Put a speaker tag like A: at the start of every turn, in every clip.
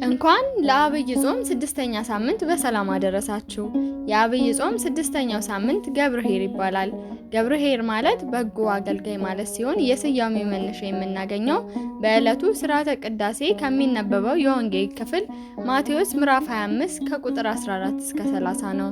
A: እንኳን ለአብይ ጾም ስድስተኛ ሳምንት በሰላም አደረሳችሁ። የአብይ ጾም ስድስተኛው ሳምንት ገብርኄር ይባላል። ገብርኄር ማለት በጎ አገልጋይ ማለት ሲሆን የስያሜው መነሻ የምናገኘው በዕለቱ ሥርዓተ ቅዳሴ ከሚነበበው የወንጌል ክፍል ማቴዎስ ምዕራፍ 25 ከቁጥር 14 እስከ 30 ነው።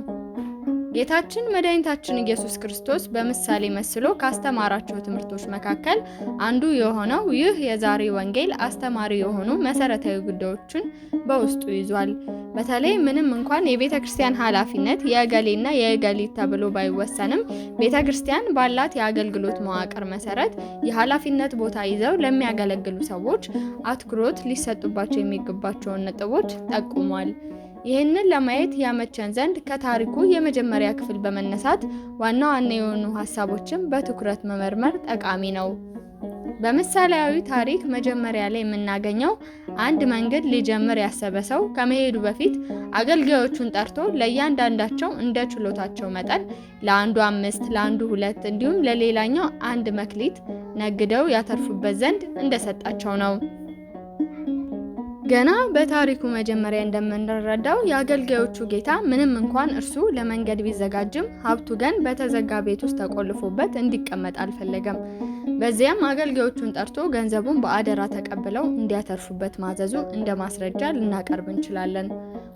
A: ጌታችን መድኃኒታችን ኢየሱስ ክርስቶስ በምሳሌ መስሎ ካስተማራቸው ትምህርቶች መካከል አንዱ የሆነው ይህ የዛሬ ወንጌል አስተማሪ የሆኑ መሰረታዊ ጉዳዮችን በውስጡ ይዟል። በተለይ ምንም እንኳን የቤተ ክርስቲያን ኃላፊነት የእገሌና የእገሊት ተብሎ ባይወሰንም ቤተ ክርስቲያን ባላት የአገልግሎት መዋቅር መሰረት የኃላፊነት ቦታ ይዘው ለሚያገለግሉ ሰዎች አትኩሮት ሊሰጡባቸው የሚገባቸውን ነጥቦች ጠቁሟል። ይህንን ለማየት ያመቸን ዘንድ ከታሪኩ የመጀመሪያ ክፍል በመነሳት ዋና ዋና የሆኑ ሀሳቦችን በትኩረት መመርመር ጠቃሚ ነው። በምሳሌያዊ ታሪክ መጀመሪያ ላይ የምናገኘው አንድ መንገድ ሊጀምር ያሰበ ሰው ከመሄዱ በፊት አገልጋዮቹን ጠርቶ ለእያንዳንዳቸው እንደ ችሎታቸው መጠን ለአንዱ 5 ለአንዱ 2 እንዲሁም ለሌላኛው 1 መክሊት ነግደው ያተርፉበት ዘንድ እንደሰጣቸው ነው። ገና በታሪኩ መጀመሪያ እንደምንረዳው የአገልጋዮቹ ጌታ ምንም እንኳን እርሱ ለመንገድ ቢዘጋጅም ሀብቱ ግን በተዘጋ ቤት ውስጥ ተቆልፎበት እንዲቀመጥ አልፈለገም። በዚያም አገልጋዮቹን ጠርቶ ገንዘቡን በአደራ ተቀብለው እንዲያተርፉበት ማዘዙ እንደ ማስረጃ ልናቀርብ እንችላለን።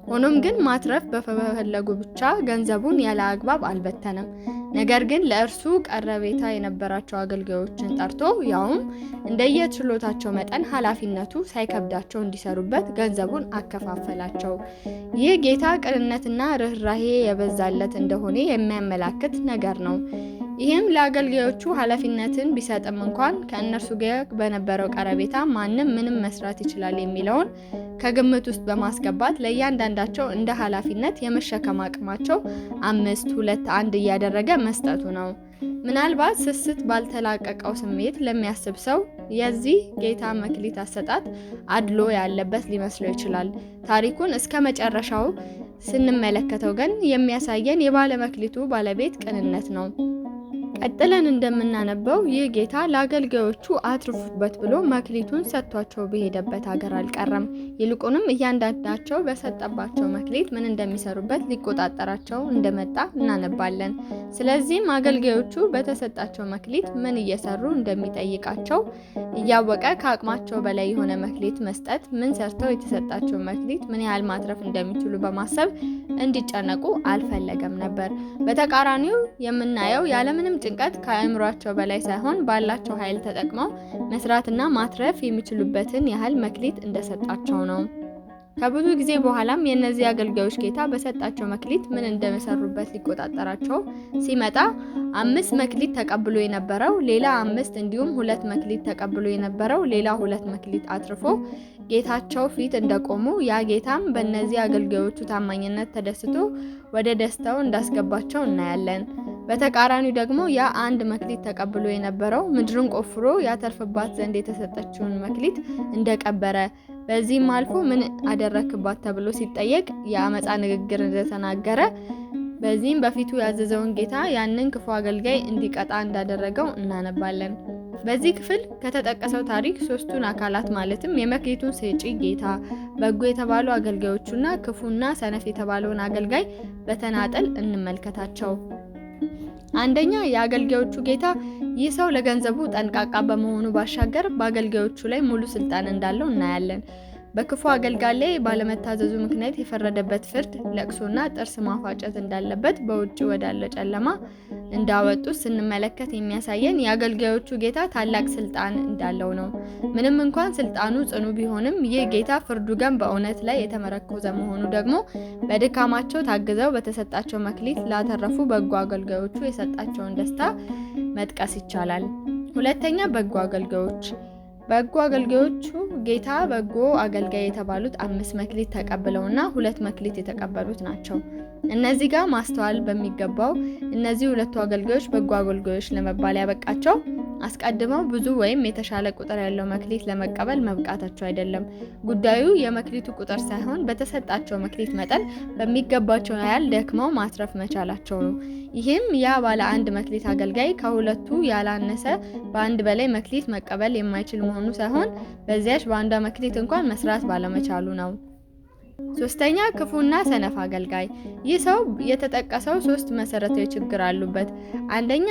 A: ሆኖም ግን ማትረፍ በፈለጉ ብቻ ገንዘቡን ያለ አግባብ አልበተነም። ነገር ግን ለእርሱ ቀረቤታ የነበራቸው አገልጋዮችን ጠርቶ ያውም እንደየችሎታቸው መጠን ኃላፊነቱ ሳይከብዳቸው እንዲሰሩበት ገንዘቡን አከፋፈላቸው። ይህ ጌታ ቅንነትና ርኅራኄ የበዛለት እንደሆነ የሚያመላክት ነገር ነው። ይህም ለአገልጋዮቹ ኃላፊነትን ቢሰጥም እንኳን ከእነርሱ ጋር በነበረው ቀረቤታ ማንም ምንም መስራት ይችላል የሚለውን ከግምት ውስጥ በማስገባት ለእያንዳንዳቸው እንደ ኃላፊነት የመሸከም አቅማቸው 5 2 1 እያደረገ መስጠቱ ነው። ምናልባት ስስት ባልተላቀቀው ስሜት ለሚያስብ ሰው የዚህ ጌታ መክሊት አሰጣጥ አድሎ ያለበት ሊመስለው ይችላል። ታሪኩን እስከ መጨረሻው ስንመለከተው ግን የሚያሳየን የባለ መክሊቱ ባለቤት ቅንነት ነው። ቀጥለን እንደምናነበው ይህ ጌታ ለአገልጋዮቹ አትርፉበት ብሎ መክሊቱን ሰጥቷቸው በሄደበት ሀገር አልቀረም። ይልቁንም እያንዳንዳቸው በሰጠባቸው መክሊት ምን እንደሚሰሩበት ሊቆጣጠራቸው እንደመጣ እናነባለን። ስለዚህም አገልጋዮቹ በተሰጣቸው መክሊት ምን እየሰሩ እንደሚጠይቃቸው እያወቀ ከአቅማቸው በላይ የሆነ መክሊት መስጠት፣ ምን ሰርተው የተሰጣቸው መክሊት ምን ያህል ማትረፍ እንደሚችሉ በማሰብ እንዲጨነቁ አልፈለገም ነበር። በተቃራኒው የምናየው ያለምንም ጭንቀት ከአእምሯቸው በላይ ሳይሆን ባላቸው ኃይል ተጠቅመው መስራትና ማትረፍ የሚችሉበትን ያህል መክሊት እንደሰጣቸው ነው። ከብዙ ጊዜ በኋላም የእነዚህ አገልጋዮች ጌታ በሰጣቸው መክሊት ምን እንደመሰሩበት ሊቆጣጠራቸው ሲመጣ 5 መክሊት ተቀብሎ የነበረው ሌላ 5 እንዲሁም 2 መክሊት ተቀብሎ የነበረው ሌላ 2 መክሊት አትርፎ ጌታቸው ፊት እንደቆሙ ያ ጌታም በእነዚህ አገልጋዮቹ ታማኝነት ተደስቶ ወደ ደስታው እንዳስገባቸው እናያለን። በተቃራኒው ደግሞ ያ 1 መክሊት ተቀብሎ የነበረው ምድርን ቆፍሮ ያተርፍባት ዘንድ የተሰጠችውን መክሊት እንደቀበረ፣ በዚህም አልፎ ምን አደረክባት ተብሎ ሲጠየቅ የአመፃ ንግግር እንደተናገረ፣ በዚህም በፊቱ ያዘዘውን ጌታ ያንን ክፉ አገልጋይ እንዲቀጣ እንዳደረገው እናነባለን። በዚህ ክፍል ከተጠቀሰው ታሪክ 3ቱን አካላት ማለትም የመክሊቱን ሰጪ ጌታ፣ በጎ የተባሉ አገልጋዮቹና ክፉና ሰነፍ የተባለውን አገልጋይ በተናጠል እንመልከታቸው። አንደኛ፣ የአገልጋዮቹ ጌታ ይህ ሰው ለገንዘቡ ጠንቃቃ በመሆኑ ባሻገር በአገልጋዮቹ ላይ ሙሉ ስልጣን እንዳለው እናያለን። በክፉ አገልጋይ ላይ ባለመታዘዙ ምክንያት የፈረደበት ፍርድ ለቅሶና ጥርስ ማፋጨት እንዳለበት በውጭ ወዳለ ጨለማ እንዳወጡት ስንመለከት የሚያሳየን የአገልጋዮቹ ጌታ ታላቅ ስልጣን እንዳለው ነው። ምንም እንኳን ስልጣኑ ጽኑ ቢሆንም ይህ ጌታ ፍርዱ ግን በእውነት ላይ የተመረኮዘ መሆኑ ደግሞ በድካማቸው ታግዘው በተሰጣቸው መክሊት ላተረፉ በጎ አገልጋዮቹ የሰጣቸውን ደስታ መጥቀስ ይቻላል። ሁለተኛ፣ በጎ አገልጋዮች። በጎ አገልጋዮቹ ጌታ በጎ አገልጋይ የተባሉት 5 መክሊት ተቀብለውና 2 መክሊት የተቀበሉት ናቸው። እነዚህ ጋር ማስተዋል በሚገባው እነዚህ ሁለቱ አገልጋዮች በጎ አገልጋዮች ለመባል ያበቃቸው አስቀድመው ብዙ ወይም የተሻለ ቁጥር ያለው መክሊት ለመቀበል መብቃታቸው አይደለም። ጉዳዩ የመክሊቱ ቁጥር ሳይሆን በተሰጣቸው መክሊት መጠን በሚገባቸው ያህል ደክመው ማትረፍ መቻላቸው ነው። ይህም ያ ባለ 1 መክሊት አገልጋይ ከሁለቱ ያላነሰ በአንድ በላይ መክሊት መቀበል የማይችል መሆኑ ሳይሆን በዚያች በአንዷ መክሊት እንኳን መስራት ባለመቻሉ ነው። ሶስተኛ ክፉና ሰነፍ አገልጋይ። ይህ ሰው የተጠቀሰው 3 መሰረታዊ ችግር አሉበት። አንደኛ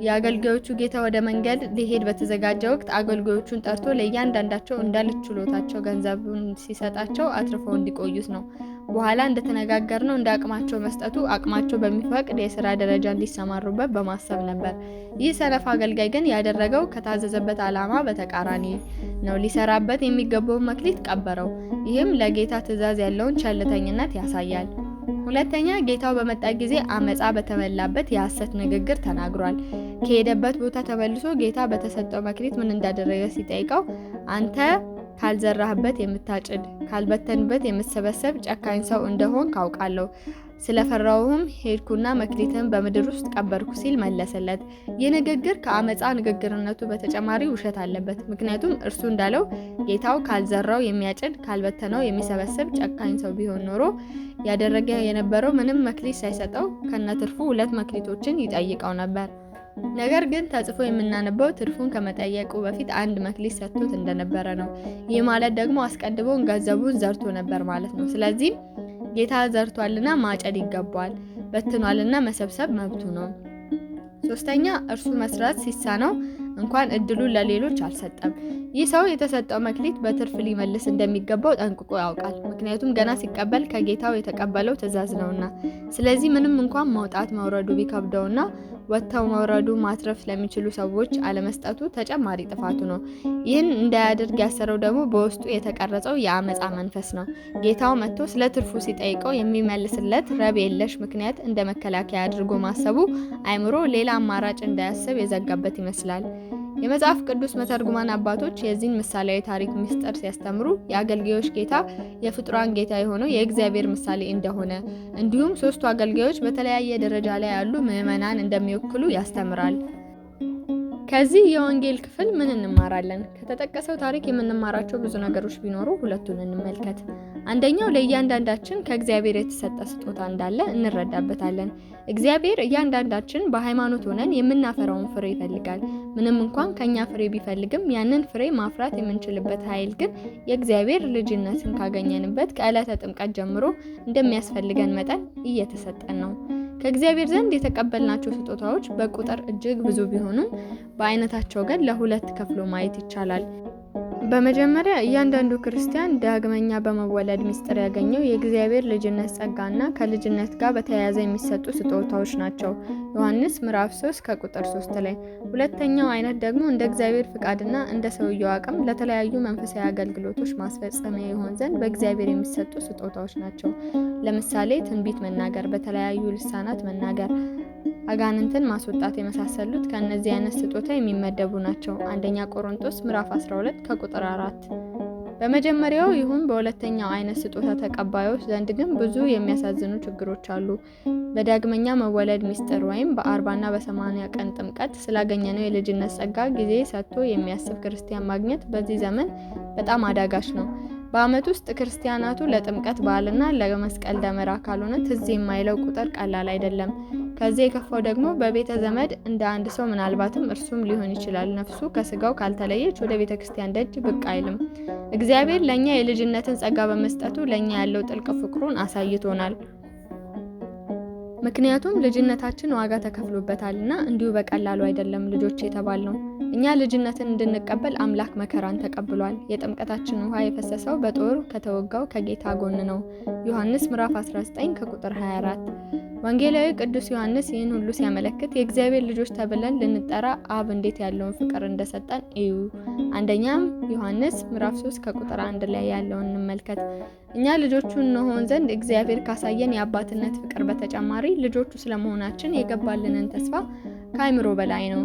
A: የአገልጋዮቹ ጌታ ወደ መንገድ ሊሄድ በተዘጋጀ ወቅት አገልጋዮቹን ጠርቶ ለእያንዳንዳቸው እንዳለችሎታቸው ገንዘቡን ሲሰጣቸው አትርፈው እንዲቆዩት ነው። በኋላ እንደተነጋገርነው እንደ አቅማቸው መስጠቱ አቅማቸው በሚፈቅድ የሥራ ደረጃ እንዲሰማሩበት በማሰብ ነበር። ይህ ሰነፍ አገልጋይ ግን ያደረገው ከታዘዘበት ዓላማ በተቃራኒ ነው። ሊሰራበት የሚገባውን መክሊት ቀበረው። ይህም ለጌታ ትእዛዝ ያለውን ቸልተኝነት ያሳያል። ሁለተኛ ጌታው በመጣ ጊዜ አመፃ በተሞላበት የሐሰት ንግግር ተናግሯል። ከሄደበት ቦታ ተመልሶ ጌታ በተሰጠው መክሊት ምን እንዳደረገ ሲጠይቀው አንተ ካልዘራህበት የምታጭድ ካልበተንበት የምትሰበሰብ ጨካኝ ሰው እንደሆን ካውቃለሁ። ስለፈራውም ሄድኩና መክሊትን በምድር ውስጥ ቀበርኩ ሲል መለሰለት። ይህ ንግግር ከአመፃ ንግግርነቱ በተጨማሪ ውሸት አለበት። ምክንያቱም እርሱ እንዳለው ጌታው ካልዘራው የሚያጭድ ካልበተነው የሚሰበስብ ጨካኝ ሰው ቢሆን ኖሮ ያደረገ የነበረው ምንም መክሊት ሳይሰጠው ከነትርፉ 2 መክሊቶችን ይጠይቀው ነበር። ነገር ግን ተጽፎ የምናነበው ትርፉን ከመጠየቁ በፊት 1 መክሊት ሰጥቶት እንደነበረ ነው። ይህ ማለት ደግሞ አስቀድሞ ገንዘቡን ዘርቶ ነበር ማለት ነው። ስለዚህ ጌታ ዘርቷልና ማጨድ ይገባዋል፣ በትኗልና መሰብሰብ መብቱ ነው። ሶስተኛ እርሱ መስራት ሲሳነው እንኳን እድሉን ለሌሎች አልሰጠም። ይህ ሰው የተሰጠው መክሊት በትርፍ ሊመልስ እንደሚገባው ጠንቅቆ ያውቃል። ምክንያቱም ገና ሲቀበል ከጌታው የተቀበለው ትእዛዝ ነውና። ስለዚህ ምንም እንኳን መውጣት መውረዱ ቢከብደውና ወጥተው መውረዱ ማትረፍ ለሚችሉ ሰዎች አለመስጠቱ ተጨማሪ ጥፋቱ ነው። ይህን እንዳያደርግ ያሰረው ደግሞ በውስጡ የተቀረጸው የአመፃ መንፈስ ነው። ጌታው መጥቶ ስለ ትርፉ ሲጠይቀው የሚመልስለት ረብ የለሽ ምክንያት እንደ መከላከያ አድርጎ ማሰቡ አእምሮ ሌላ አማራጭ እንዳያስብ የዘጋበት ይመስላል። የመጽሐፍ ቅዱስ መተርጉማን አባቶች የዚህን ምሳሌያዊ ታሪክ ምስጢር ሲያስተምሩ የአገልጋዮች ጌታ የፍጡራን ጌታ የሆነው የእግዚአብሔር ምሳሌ እንደሆነ እንዲሁም 3ቱ አገልጋዮች በተለያየ ደረጃ ላይ ያሉ ምዕመናን እንደሚወክሉ ያስተምራል። ከዚህ የወንጌል ክፍል ምን እንማራለን? ከተጠቀሰው ታሪክ የምንማራቸው ብዙ ነገሮች ቢኖሩ ሁለቱን እንመልከት። አንደኛው ለእያንዳንዳችን ከእግዚአብሔር የተሰጠ ስጦታ እንዳለ እንረዳበታለን። እግዚአብሔር እያንዳንዳችን በሃይማኖት ሆነን የምናፈራውን ፍሬ ይፈልጋል። ምንም እንኳን ከኛ ፍሬ ቢፈልግም ያንን ፍሬ ማፍራት የምንችልበት ኃይል ግን የእግዚአብሔር ልጅነትን ካገኘንበት ከዕለተ ጥምቀት ጀምሮ እንደሚያስፈልገን መጠን እየተሰጠን ነው። ከእግዚአብሔር ዘንድ የተቀበልናቸው ስጦታዎች በቁጥር እጅግ ብዙ ቢሆኑም በአይነታቸው ግን ለሁለት ከፍሎ ማየት ይቻላል። በመጀመሪያ እያንዳንዱ ክርስቲያን ዳግመኛ በመወለድ ምስጢር ያገኘው የእግዚአብሔር ልጅነት ጸጋና ከልጅነት ጋር በተያያዘ የሚሰጡ ስጦታዎች ናቸው። ዮሐንስ ምዕራፍ 3 ከቁጥር 3 ላይ። ሁለተኛው አይነት ደግሞ እንደ እግዚአብሔር ፍቃድና እንደ ሰውየው አቅም ለተለያዩ መንፈሳዊ አገልግሎቶች ማስፈጸሚያ ይሆን ዘንድ በእግዚአብሔር የሚሰጡ ስጦታዎች ናቸው። ለምሳሌ ትንቢት መናገር፣ በተለያዩ ልሳናት መናገር፣ አጋንንትን ማስወጣት የመሳሰሉት ከእነዚህ አይነት ስጦታ የሚመደቡ ናቸው። አንደኛ ቆሮንቶስ ምዕራፍ 12 ከቁጥር 4። በመጀመሪያው ይሁን በሁለተኛው አይነት ስጦታ ተቀባዮች ዘንድ ግን ብዙ የሚያሳዝኑ ችግሮች አሉ። በዳግመኛ መወለድ ምስጢር ወይም በ40ና በ80 ቀን ጥምቀት ስላገኘነው የልጅነት ጸጋ ጊዜ ሰጥቶ የሚያስብ ክርስቲያን ማግኘት በዚህ ዘመን በጣም አዳጋች ነው። በዓመት ውስጥ ክርስቲያናቱ ለጥምቀት በዓልና ለመስቀል ደመራ ካልሆነ ትዝ የማይለው ቁጥር ቀላል አይደለም። ከዚህ የከፋው ደግሞ በቤተ ዘመድ እንደ አንድ ሰው ምናልባትም እርሱም ሊሆን ይችላል ነፍሱ ከስጋው ካልተለየች ወደ ቤተ ክርስቲያን ደጅ ብቅ አይልም። እግዚአብሔር ለኛ የልጅነትን ጸጋ በመስጠቱ ለኛ ያለው ጥልቅ ፍቅሩን አሳይቶናል። ምክንያቱም ልጅነታችን ዋጋ ተከፍሎበታልና እንዲሁ በቀላሉ አይደለም ልጆች የተባልነው። እኛ ልጅነትን እንድንቀበል አምላክ መከራን ተቀብሏል። የጥምቀታችን ውሃ የፈሰሰው በጦር ከተወጋው ከጌታ ጎን ነው። ዮሐንስ ምዕራፍ 19 ከቁጥር 24። ወንጌላዊ ቅዱስ ዮሐንስ ይህን ሁሉ ሲያመለክት የእግዚአብሔር ልጆች ተብለን ልንጠራ አብ እንዴት ያለውን ፍቅር እንደሰጠን እዩ። አንደኛም ዮሐንስ ምዕራፍ 3 ከቁጥር 1 ላይ ያለውን እንመልከት። እኛ ልጆቹ እንሆን ዘንድ እግዚአብሔር ካሳየን የአባትነት ፍቅር በተጨማሪ ልጆቹ ስለመሆናችን የገባልንን ተስፋ ከአእምሮ በላይ ነው።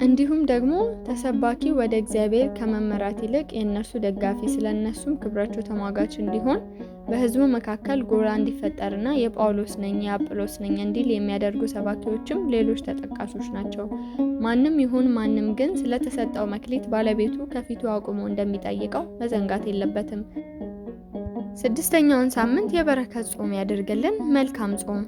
A: እንዲሁም ደግሞ ተሰባኪ ወደ እግዚአብሔር ከመመራት ይልቅ የእነርሱ ደጋፊ ስለነሱም ክብራቸው ተሟጋች እንዲሆን በሕዝቡ መካከል ጎራ እንዲፈጠርና የጳውሎስ ነኝ የአጵሎስ ነኝ እንዲል የሚያደርጉ ሰባኪዎችም ሌሎች ተጠቃሾች ናቸው። ማንም ይሁን ማንም ግን ስለተሰጠው መክሊት ባለቤቱ ከፊቱ አቁሞ እንደሚጠይቀው መዘንጋት የለበትም። 6ኛውን ሳምንት የበረከት ጾም ያድርግልን። መልካም ጾም።